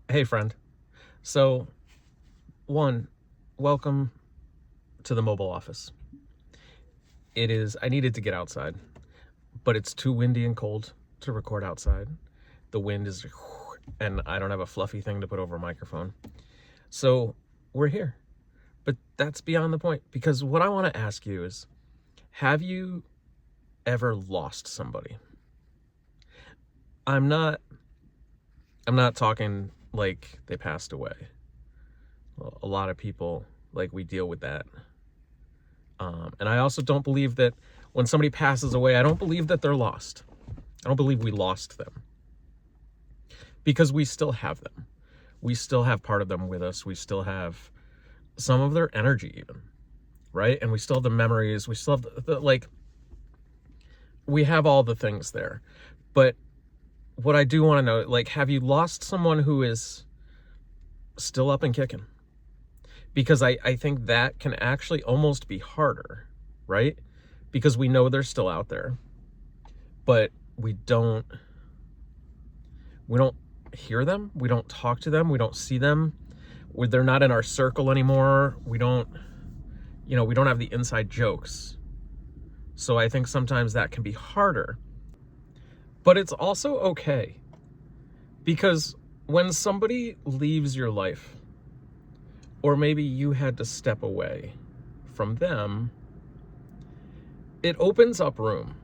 Hey, friend. So, one, welcome to the mobile office. I needed to get outside, but it's too windy and cold to record outside. The wind is, and I don't have a fluffy thing to put over a microphone. So, we're here. But that's beyond the point, because what I want to ask you is, have you ever lost somebody? I'm not I'm not talking like they passed away. Well, a lot of people, like, we deal with that. And I also don't believe that when somebody passes away, I don't believe that they're lost. I don't believe we lost them, because we still have them. We still have part of them with us. We still have some of their energy, even, right? And we still have the memories. We still have we have all the things there. But what I do want to know, like, have you lost someone who is still up and kicking? Because I think that can actually almost be harder, right? Because we know they're still out there, but we don't hear them, we don't talk to them, we don't see them. They're not in our circle anymore. We don't have the inside jokes. So I think sometimes that can be harder. But it's also okay, because when somebody leaves your life, or maybe you had to step away from them, it opens up room.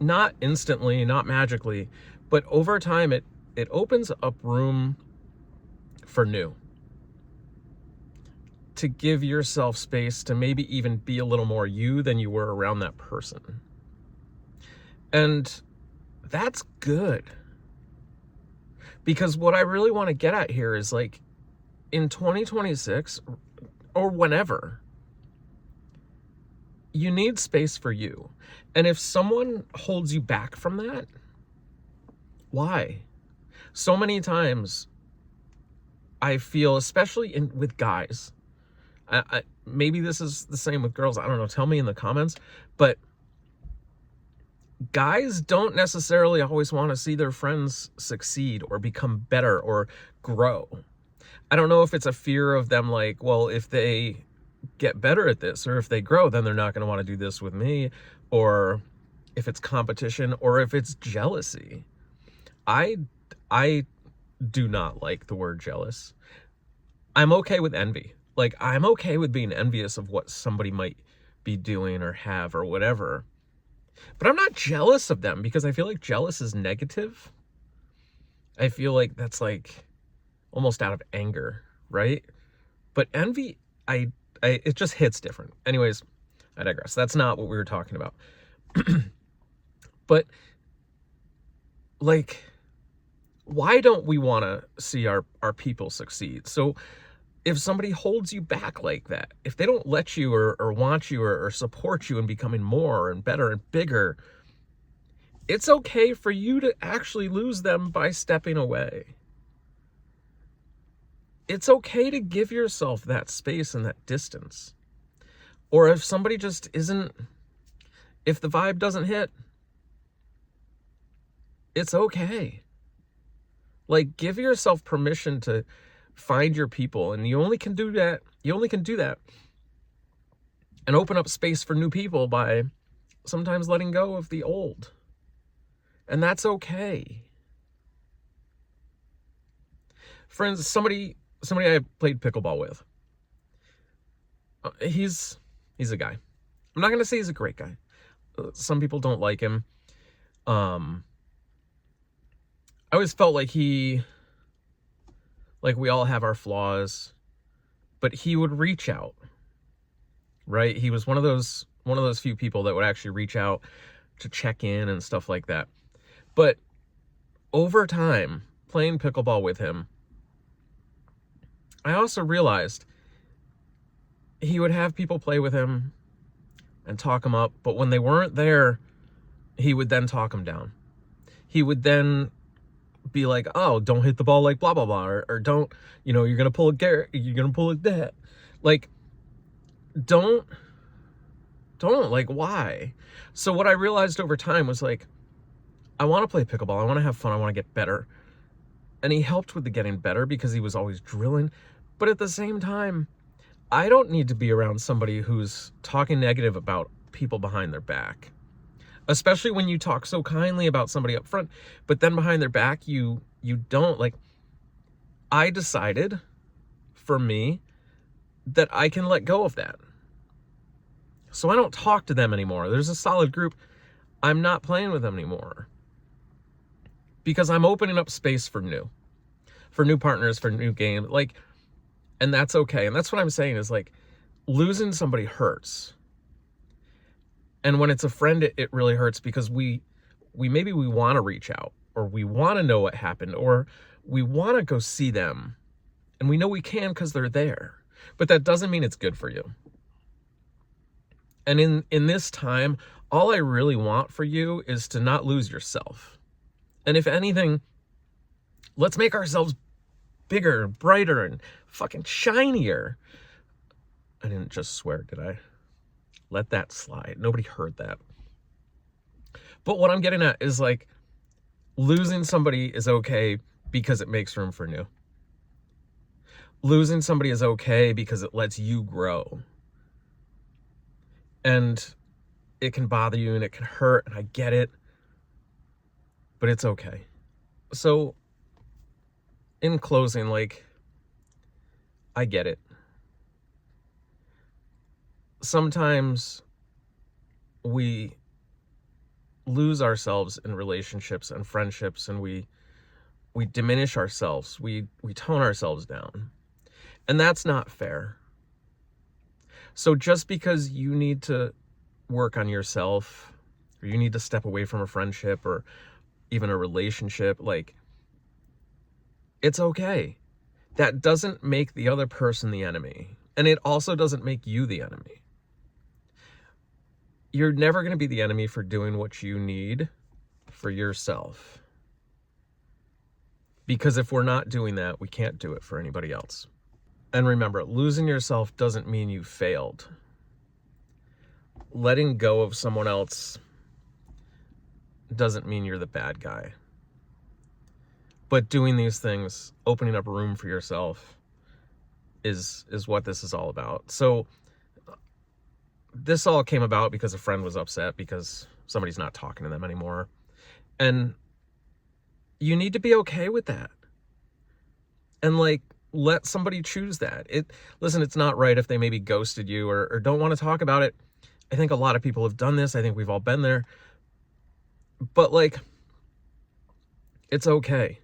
Not instantly, not magically, but over time it opens up room for new. To give yourself space to maybe even be a little more you than you were around that person. And that's good. Because what I really want to get at here is, like, in 2026 or whenever, you need space for you. And if someone holds you back from that, why? So many times I feel, especially with guys, maybe this is the same with girls, I don't know, tell me in the comments, but guys don't necessarily always want to see their friends succeed or become better or grow. I don't know if it's a fear of them, like, well, if they get better at this, or if they grow, then they're not going to want to do this with me, or if it's competition, or if it's jealousy. I do not like the word jealous. I'm okay with envy. Like, I'm okay with being envious of what somebody might be doing or have or whatever. But I'm not jealous of them, because I feel like jealous is negative. I feel like that's, like, almost out of anger, right? But envy, it just hits different. Anyways, I digress. That's not what we were talking about. But, like, why don't we want to see our people succeed? So if somebody holds you back like that, if they don't let you or want you or support you in becoming more and better and bigger, it's okay for you to actually lose them by stepping away. It's okay to give yourself that space and that distance. Or if somebody just isn't, if the vibe doesn't hit, it's okay. Like, give yourself permission to find your people, and you only can do that and open up space for new people by sometimes letting go of the old. And that's okay. Friends, somebody I played pickleball with, he's a guy. I'm not going to say he's a great guy. Some people don't like him. I always felt like we all have our flaws, but he would reach out, right? He was one of those few people that would actually reach out to check in and stuff like that. But over time, playing pickleball with him, I also realized he would have people play with him and talk him up, but when they weren't there, he would then talk them down. He would then be like, oh, don't hit the ball like blah blah blah, or don't, you're gonna pull like that. Like, don't, like, why? So what I realized over time was, like, I want to play pickleball, I want to have fun, I want to get better, And he helped with the getting better because he was always drilling. But at the same time, I don't need to be around somebody who's talking negative about people behind their back. Especially when you talk so kindly about somebody up front, but then behind their back, you don't. Like, I decided for me that I can let go of that. So I don't talk to them anymore. There's a solid group. I'm not playing with them anymore because I'm opening up space for new partners, for new game. Like, and that's okay. And that's what I'm saying is, like, losing somebody hurts. And when it's a friend, it really hurts because we maybe we want to reach out, or we want to know what happened, or we want to go see them. And we know we can because they're there. But that doesn't mean it's good for you. And in this time, all I really want for you is to not lose yourself. And if anything, let's make ourselves bigger, brighter, and fucking shinier. I didn't just swear, did I? Let that slide. Nobody heard that. But what I'm getting at is, like, losing somebody is okay because it makes room for new. Losing somebody is okay because it lets you grow. And it can bother you and it can hurt, and I get it. But it's okay. So, in closing, like, I get it. Sometimes we lose ourselves in relationships and friendships, and we diminish ourselves. We tone ourselves down. And that's not fair. So just because you need to work on yourself, or you need to step away from a friendship or even a relationship, like, it's okay. That doesn't make the other person the enemy. And it also doesn't make you the enemy. You're never going to be the enemy for doing what you need for yourself. Because if we're not doing that, we can't do it for anybody else. And remember, losing yourself doesn't mean you failed. Letting go of someone else doesn't mean you're the bad guy. But doing these things, opening up room for yourself, is what this is all about. So this all came about because a friend was upset because somebody's not talking to them anymore. And you need to be okay with that. And, like, let somebody choose that. Listen, it's not right if they maybe ghosted you or don't want to talk about it. I think a lot of people have done this. I think we've all been there. But, like, it's okay.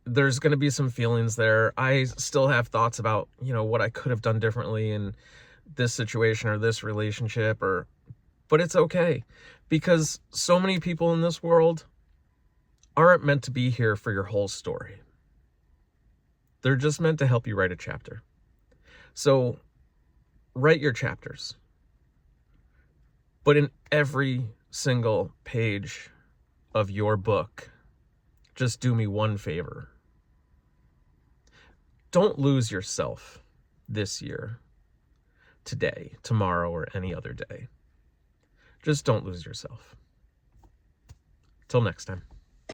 There's going to be some feelings there. I still have thoughts about, what I could have done differently in this situation or this relationship, but it's okay, because so many people in this world aren't meant to be here for your whole story. They're just meant to help you write a chapter. So write your chapters. But in every single page of your book, just do me one favor. Don't lose yourself this year, today, tomorrow, or any other day. Just don't lose yourself. Till next time.